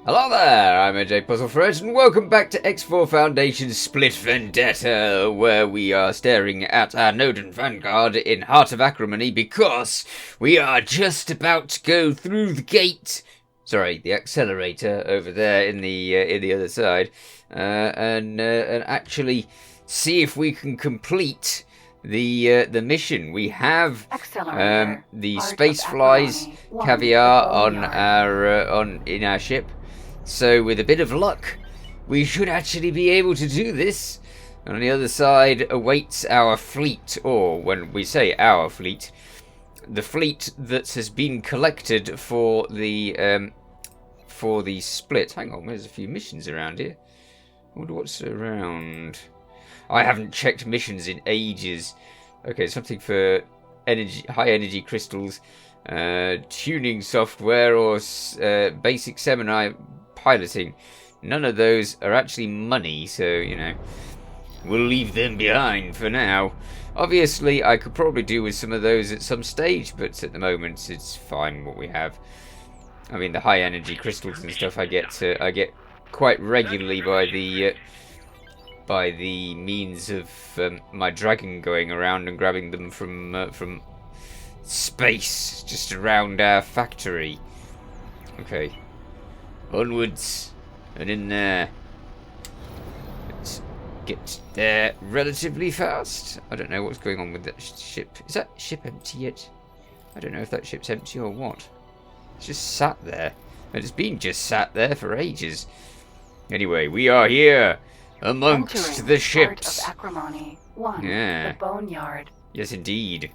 Hello there, I'm AJ PuzzleFerret, and welcome back to X4 Foundation's Split Vendetta, where we are staring at our node and Vanguard in Heart of Acrimony because we are just about to go through the gate. Sorry, the accelerator over there in the other side, and actually see if we can complete the mission. We have the space flies caviar on in our ship. So with a bit of luck, we should actually be able to do this. On the other side awaits our fleet, or when we say our fleet, the fleet that has been collected for the split. Hang on, there's a few missions around here. I wonder what's around. I haven't checked missions in ages. Okay, something for high energy crystals, tuning software, or basic seminar piloting. None of those are actually money, so, you know, we'll leave them behind for now. Obviously, I could probably do with some of those at some stage, but at the moment, it's fine what we have. I mean, the high energy crystals and stuff I get quite regularly by the means of my dragon going around and grabbing them from space just around our factory. Okay. Onwards and in there. Let's get there relatively fast. I don't know what's going on with that ship. Is that ship empty yet? I don't know if that ship's empty or what. It's just sat there. And it's been just sat there for ages. Anyway, we are here amongst the ships. Of acrimony. One, yeah. The boneyard. Yes, indeed.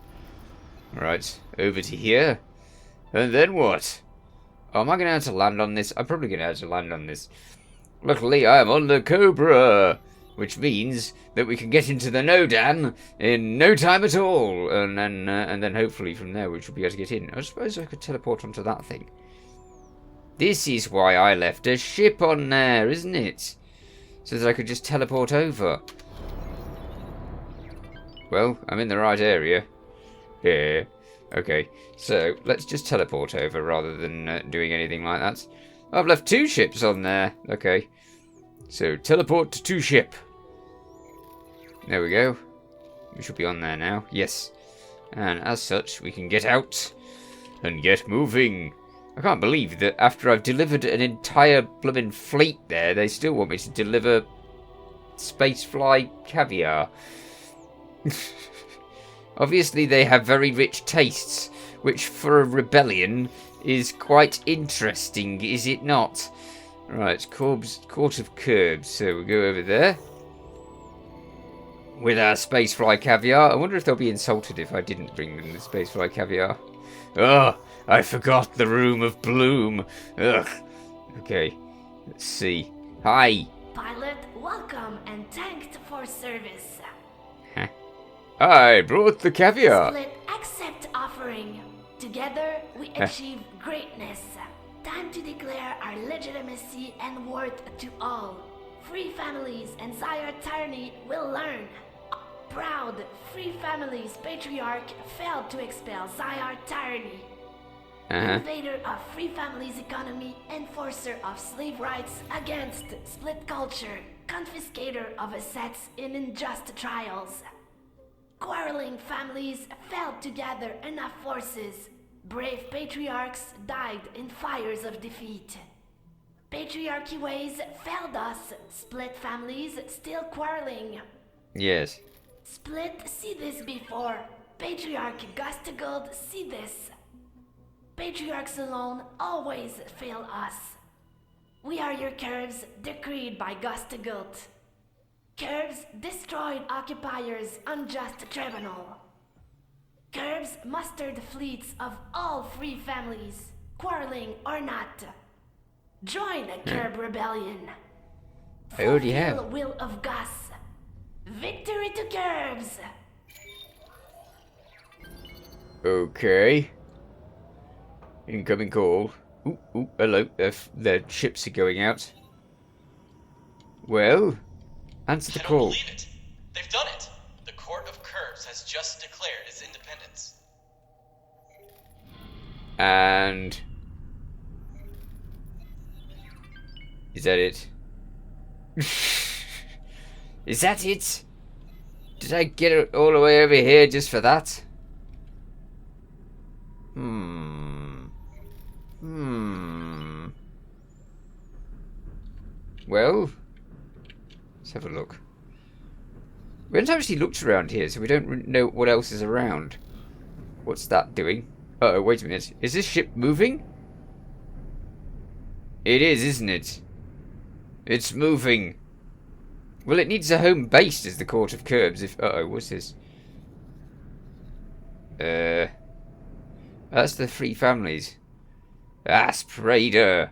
Right, over to here. And then what? Oh, am I going to have to land on this? I'm probably going to have to land on this. Luckily, I am on the Cobra, which means that we can get into the Nodan in no time at all. And then hopefully from there we should be able to get in. I suppose I could teleport onto that thing. This is why I left a ship on there, isn't it? So that I could just teleport over. Well, I'm in the right area. Yeah. Okay, so let's just teleport over rather than doing anything like that. I've left two ships on there. Okay, so teleport to ship. There we go. We should be on there now. Yes. And as such, we can get out and get moving. I can't believe that after I've delivered an entire blooming fleet there, they still want me to deliver spacefly caviar. Obviously, they have very rich tastes, which for a rebellion is quite interesting, is it not? Right, Court of Curbs. So we go over there with our spacefly caviar. I wonder if they'll be insulted if I didn't bring them the spacefly caviar. Oh, I forgot the Room of Bloom. Ugh. Okay, let's see. Hi. Pilot, welcome and thanked for service. I brought the caviar. Split, accept offering. Together, we achieve greatness. Time to declare our legitimacy and worth to all. Free families and Zyar tyranny will learn. Proud, free families patriarch failed to expel Zyar tyranny. Invader of free families economy, enforcer of slave rights against split culture, confiscator of assets in unjust trials. Quarreling families failed to gather enough forces. Brave patriarchs died in fires of defeat. Patriarchy ways failed us. Split families still quarreling. Yes. Split see this before. Patriarch Gustaguld see this. Patriarchs alone always fail us. We are your curves decreed by Gustaguld. Curves destroyed occupiers' unjust tribunal. Curves mustered fleets of all free families, quarreling or not. Join a Curb rebellion. I already have. Fulfill will of Gus. Victory to Curbs! Okay. Incoming call. Ooh, hello. Their ships are going out. Well, answer the call. I can't believe it. They've done it. The Court of Curbs has just declared its independence. And Is that it? Is that it? Did I get it all the way over here just for that? Well, let's have a look. We haven't actually looked around here, so we don't know what else is around. What's that doing? Uh-oh, wait a minute. Is this ship moving? It is, isn't it? It's moving. Well, it needs a home base as the Court of Curbs if... Uh-oh, what's this? That's the three families. Asprader.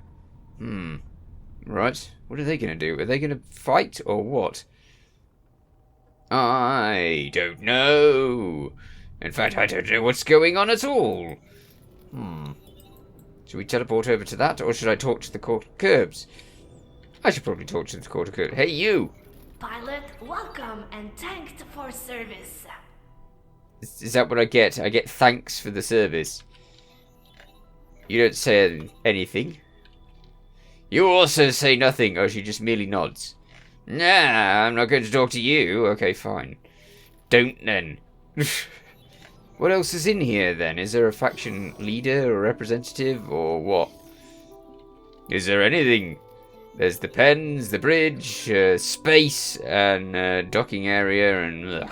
Right. What are they going to do? Are they going to fight or what? I don't know. In fact, I don't know what's going on at all. Should we teleport over to that, or should I talk to the Court of Curbs? I should probably talk to the Court of Curbs. Hey, you! Pilot, welcome and thanks for service. Is that what I get? I get thanks for the service. You don't say anything. You also say nothing. Oh, she just merely nods. Nah, I'm not going to talk to you. Okay, fine. Don't then. What else is in here then? Is there a faction leader or representative or what? Is there anything? There's the pens, the bridge, space, and docking area, and ugh.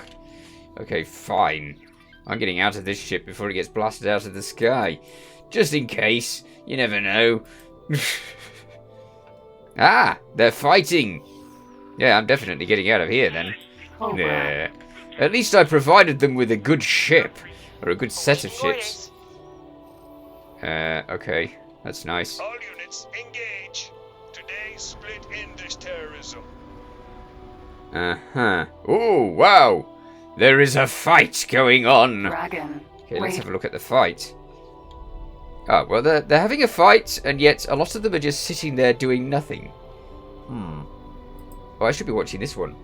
Okay, fine. I'm getting out of this ship before it gets blasted out of the sky. Just in case. You never know. Ah, they're fighting. Yeah, I'm definitely getting out of here then. Yeah. At least I provided them with a good ship. Or a good set of ships. Okay. That's nice. All units, engage. Today, split English terrorism. Uh-huh. Oh, wow. There is a fight going on. Dragon. Okay, let's have a look at the fight. Ah, well, they're having a fight, and yet a lot of them are just sitting there doing nothing. Oh, I should be watching this one.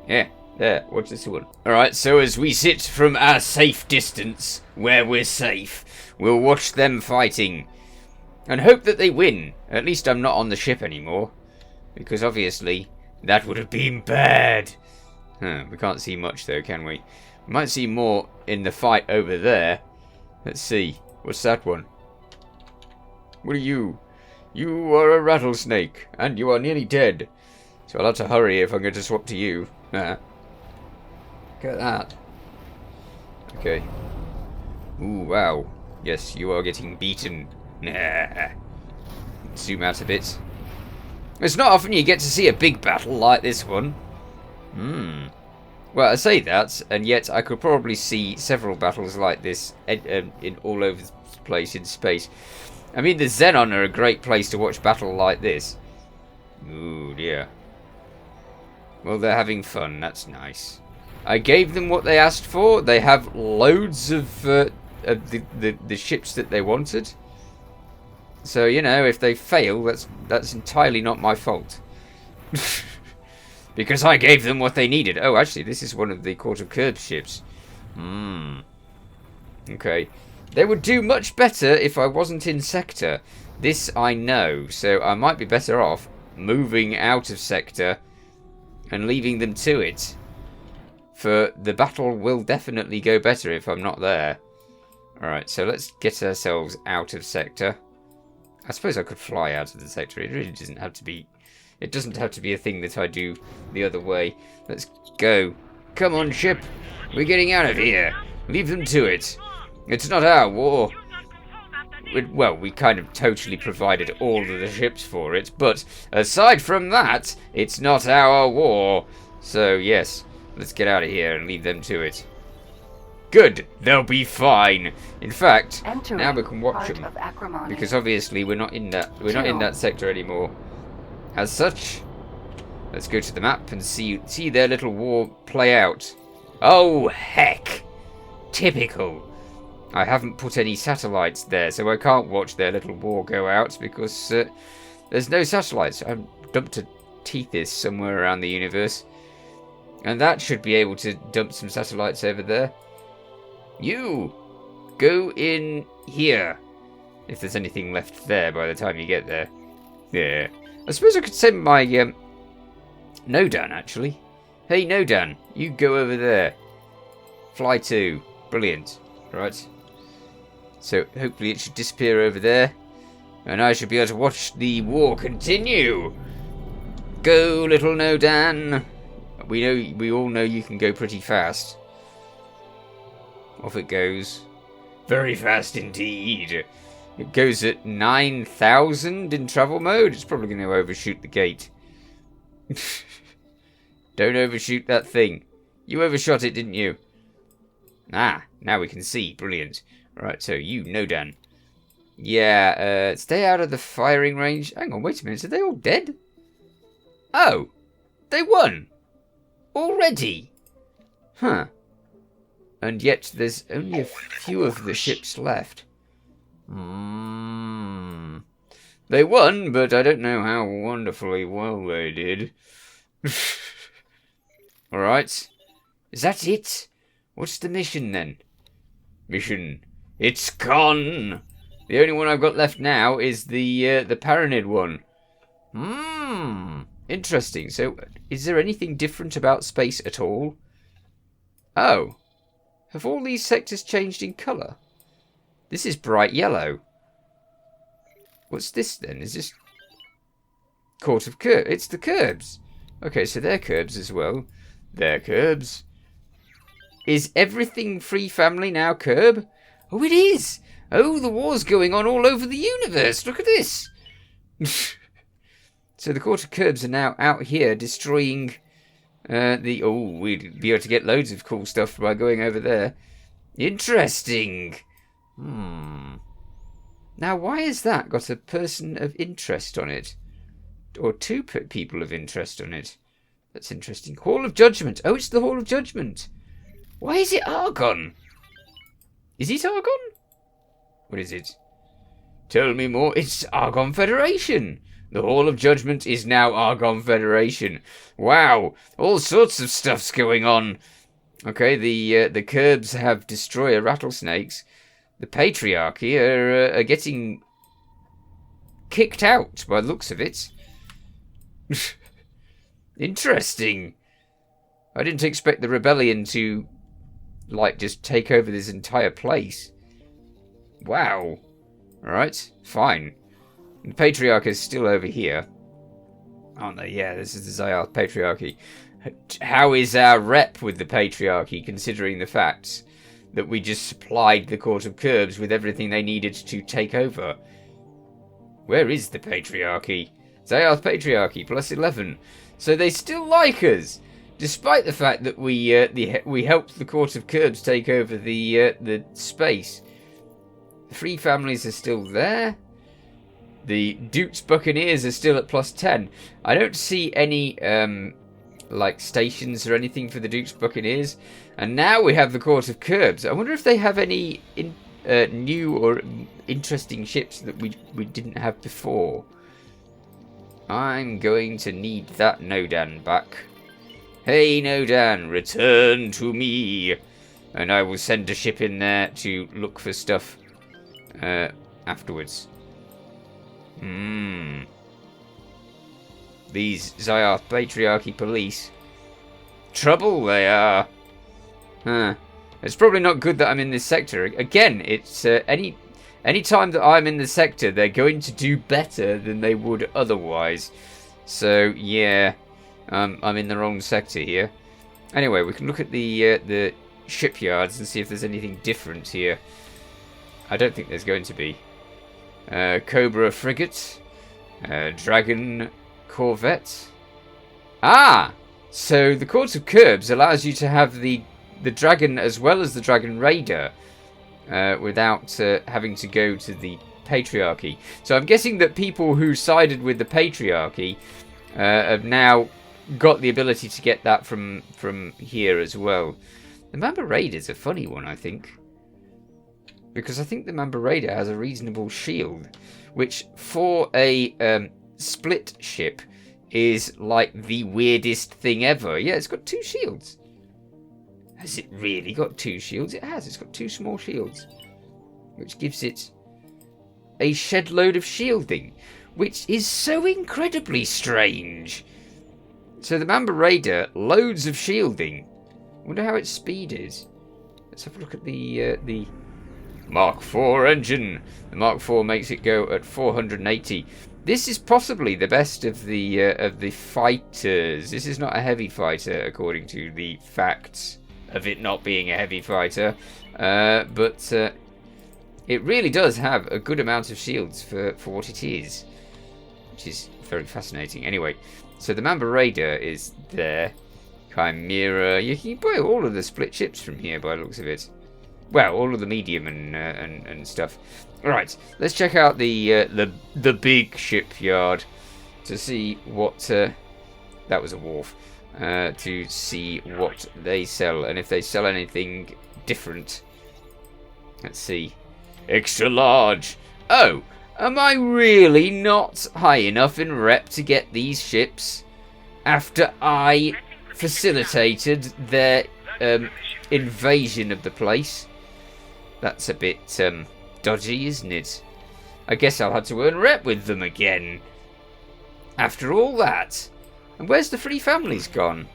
Yeah, there, watch this one. Alright, so as we sit from our safe distance, where we're safe, we'll watch them fighting. And hope that they win. At least I'm not on the ship anymore. Because obviously, that would have been bad. We can't see much though, can we? We might see more in the fight over there. Let's see. What's that one? What are you? You are a rattlesnake, and you are nearly dead. So I'll have to hurry if I'm going to swap to you. Look at that. Okay. Ooh, wow. Yes, you are getting beaten. Zoom out a bit. It's not often you get to see a big battle like this one. Well, I say that, and yet I could probably see several battles like this in all over the place in space. I mean, the Xenon are a great place to watch battle like this. Ooh, dear. Well, they're having fun. That's nice. I gave them what they asked for. They have loads of the ships that they wanted. So, you know, if they fail, that's entirely not my fault. Because I gave them what they needed. Oh, actually, this is one of the Court of Curbs ships. Okay. They would do much better if I wasn't in Sector. This I know. So I might be better off moving out of Sector and leaving them to it. For the battle will definitely go better if I'm not there. Alright, so let's get ourselves out of Sector. I suppose I could fly out of the Sector. It really doesn't have to be... It doesn't have to be a thing that I do the other way. Let's go. Come on, ship. We're getting out of here. Leave them to it. It's not our war. Well, we kind of totally provided all of the ships for it, but aside from that, it's not our war. So, yes, let's get out of here and leave them to it. Good, they'll be fine. In fact, now we can watch them, because obviously we're not in that sector anymore. As such, let's go to the map and see their little war play out. Oh, heck. Typical. I haven't put any satellites there, so I can't watch their little war go out because there's no satellites. I've dumped a Tethys somewhere around the universe. And that should be able to dump some satellites over there. You! Go in here. If there's anything left there by the time you get there. Yeah. I suppose I could send my Nodan, actually. Hey, Nodan, you go over there. Fly 2. Brilliant. Right. So, hopefully it should disappear over there. And I should be able to watch the war continue. Go, little Nodan. We all know you can go pretty fast. Off it goes. Very fast indeed. It goes at 9,000 in travel mode. It's probably going to overshoot the gate. Don't overshoot that thing. You overshot it, didn't you? Ah, now we can see. Brilliant. Right, so you, Nodan. Yeah, stay out of the firing range. Hang on, wait a minute. Are they all dead? Oh, they won. Already. Huh. And yet there's only a few of the ships left. They won, but I don't know how wonderfully well they did. Alright. Is that it? What's the mission then? Mission. It's gone! The only one I've got left now is the Paranid one. Interesting. So, is there anything different about space at all? Oh. Have all these sectors changed in colour? This is bright yellow. What's this then? Is this Court of Curbs? It's the Curbs. Okay, so they're Curbs as well. They're Curbs. Is everything Free Family now Curb? Oh, it is! Oh, the war's going on all over the universe. Look at this. So the Court of Curbs are now out here destroying we'd be able to get loads of cool stuff by going over there. Interesting. Now, why has that got a person of interest on it? Or two people of interest on it? That's interesting. Hall of Judgment. Oh, it's the Hall of Judgment. Why is it Argon? Is it Argon? What is it? Tell me more. It's Argon Federation. The Hall of Judgment is now Argon Federation. Wow. All sorts of stuff's going on. Okay, the Curbs have destroyer rattlesnakes. The Patriarchy are getting kicked out by the looks of it. Interesting. I didn't expect the rebellion to, just take over this entire place. Wow. Alright, fine. The Patriarch is still over here. Aren't they? Yeah, this is the Xayarth Patriarchy. How is our rep with the Patriarchy, considering the fact that we just supplied the Court of Curbs with everything they needed to take over? Where is the Patriarchy? Xayarth Patriarchy, plus 11. So they still like us, despite the fact that we helped the Court of Curbs take over the space. The Free Families are still there. The Duke's Buccaneers are still at plus 10. I don't see any stations or anything for the Duke's Buccaneers. And now we have the Court of Curbs. I wonder if they have any new or interesting ships that we didn't have before. I'm going to need that Nodan back. Hey Nodan, return to me. And I will send a ship in there to look for stuff afterwards. These Xayarth Patriarchy police. Trouble they are. It's probably not good that I'm in this sector. Again, it's any time that I'm in the sector, they're going to do better than they would otherwise. So, yeah, I'm in the wrong sector here. Anyway, we can look at the shipyards and see if there's anything different here. I don't think there's going to be. Cobra frigate, Dragon corvette. Ah, so the Court of Curbs allows you to have the Dragon as well as the Dragon Raider without having to go to the Patriarchy. So I'm guessing that people who sided with the Patriarchy have now got the ability to get that from here as well. The Mamba Raider's a funny one, I think. Because I think the Mamba Raider has a reasonable shield, which for a split ship is like the weirdest thing ever. Yeah, it's got 2 shields. Has it really got 2 shields? It has. It's got 2 small shields, which gives it a shed load of shielding, which is so incredibly strange. So the Mamba Raider, loads of shielding. Wonder how its speed is. Let's have a look at the Mark IV engine. The Mark IV makes it go at 480. This is possibly the best of the fighters. This is not a heavy fighter, according to the facts of it not being a heavy fighter. But it really does have a good amount of shields for what it is, which is very fascinating. Anyway, so the Mamba Raider is there. Chimera. You can buy all of the split ships from here by the looks of it. Well, all of the medium and stuff. Right, let's check out the big shipyard to see what that was a wharf. To see what they sell and if they sell anything different. Let's see. Extra large. Oh, am I really not high enough in rep to get these ships after I facilitated their invasion of the place? That's a bit dodgy, isn't it? I guess I'll have to earn rep with them again. After all that. And where's the free families gone?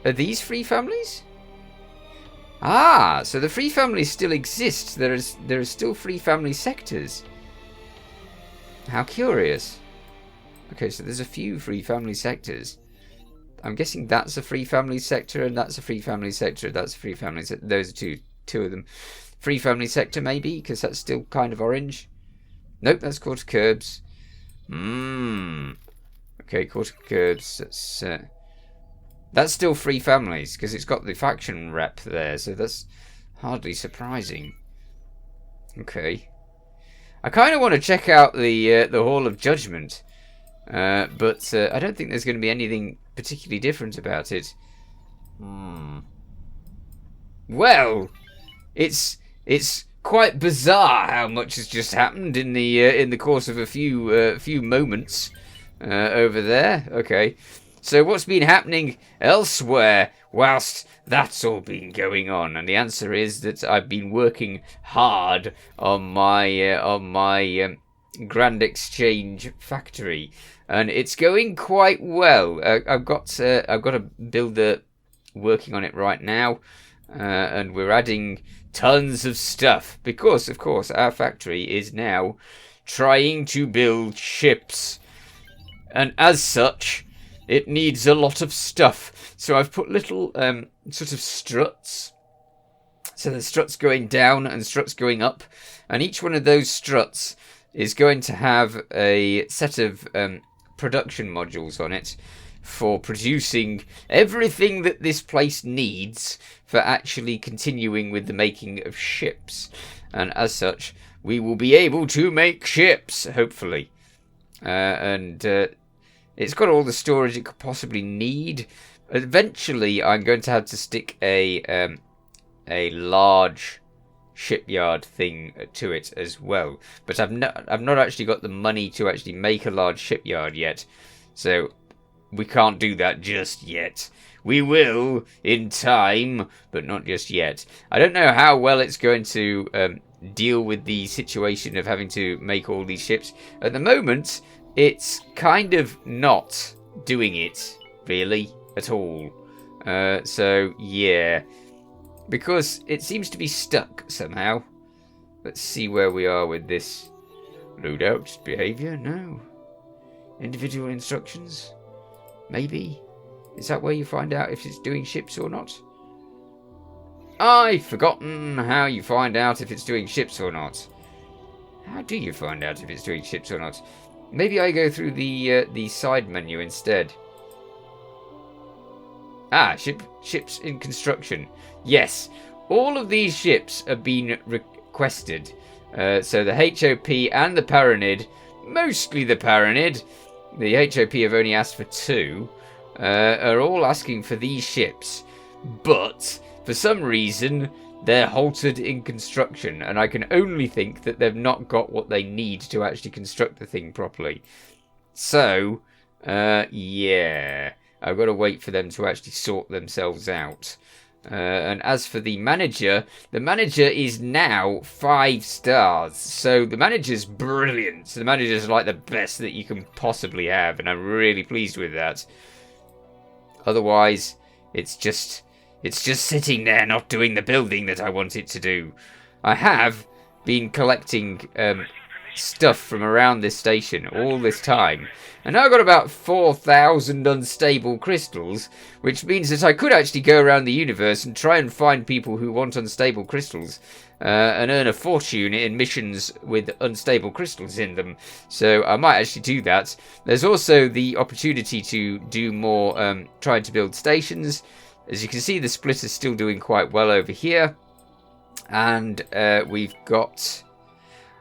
Are these free families? Ah, so the free families still exist. There are still free family sectors. How curious. Okay, so there's a few free family sectors. I'm guessing that's a free family sector, and that's a free family sector. That's a free family sector. Those are two of them. Free family sector, maybe, because that's still kind of orange. Nope, that's quarter curbs. Okay, quarter curbs. That's still free families, because it's got the faction rep there, so that's hardly surprising. Okay. I kind of want to check out the Hall of Judgment, but I don't think there's going to be anything particularly different about it. Well, it's quite bizarre how much has just happened in the course of a few moments over there. Okay, so what's been happening elsewhere whilst that's all been going on? And the answer is that I've been working hard on my Grand Exchange factory, and it's going quite well. I've got a builder working on it right now, and we're adding tons of stuff because, of course, our factory is now trying to build ships, and as such, it needs a lot of stuff. So I've put little sort of struts. So there's struts going down and struts going up, and each one of those struts is going to have a set of production modules on it for producing everything that this place needs for actually continuing with the making of ships. And as such, we will be able to make ships, hopefully. And it's got all the storage it could possibly need. Eventually, I'm going to have to stick a large shipyard thing to it as well, but I've not actually got the money to actually make a large shipyard yet, so we can't do that just yet. We will in time, but not just yet. I don't know how well it's going to deal with the situation of having to make all these ships. At the moment, it's kind of not doing it really at all. So yeah. Because it seems to be stuck somehow. Let's see where we are with this. Loadout behavior? No. Individual instructions? Maybe. Is that where you find out if it's doing ships or not? I've forgotten how you find out if it's doing ships or not. How do you find out if it's doing ships or not? Maybe I go through the side menu instead. Ah, ships in construction. Yes, all of these ships have been requested. So the HOP and the Paranid, mostly the Paranid, the HOP have only asked for 2, are all asking for these ships. But, for some reason, they're halted in construction, and I can only think that they've not got what they need to actually construct the thing properly. So, yeah, I've got to wait for them to actually sort themselves out. And as for the manager is now 5 stars. So the manager's brilliant. So the manager's like the best that you can possibly have, and I'm really pleased with that. Otherwise, it's just sitting there not doing the building that I want it to do. I have been collecting stuff from around this station all this time, and now I've got about 4,000 unstable crystals, which means that I could actually go around the universe and try and find people who want unstable crystals and earn a fortune in missions with unstable crystals in them. So I might actually do that. There's also the opportunity to do more trying to build stations. As you can see, the split is still doing quite well over here, and we've got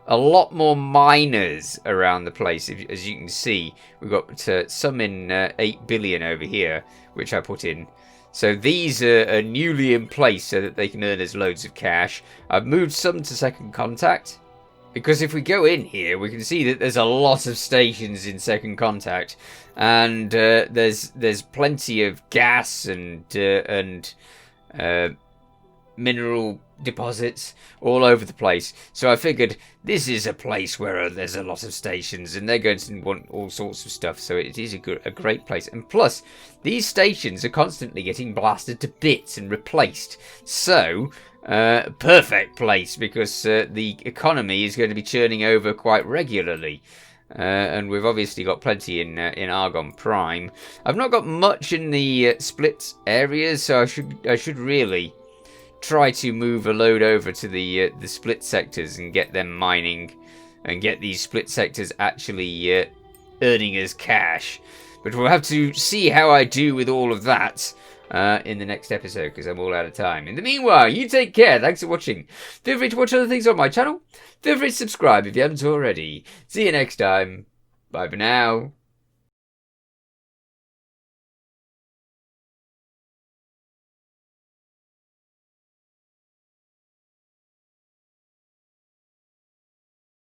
a lot more miners around the place. As you can see, we've got some in 8 billion over here, which I put in. So these are newly in place so that they can earn us loads of cash. I've moved some to second contact, because if we go in here, we can see that there's a lot of stations in second contact, and there's plenty of gas and mineral deposits all over the place. So I figured this is a place where there's a lot of stations, and they're going to want all sorts of stuff. So it is a great place. And plus, these stations are constantly getting blasted to bits and replaced. So perfect place, because the economy is going to be churning over quite regularly. And we've obviously got plenty in Argon Prime. I've not got much in the split areas, so I should really try to move a load over to the split sectors and get them mining, and get these split sectors actually earning us cash. But we'll have to see how I do with all of that in the next episode, because I'm all out of time. In the meanwhile, you take care. Thanks for watching. Feel free to watch other things on my channel. Feel free to subscribe if you haven't already. See you next time. Bye for now.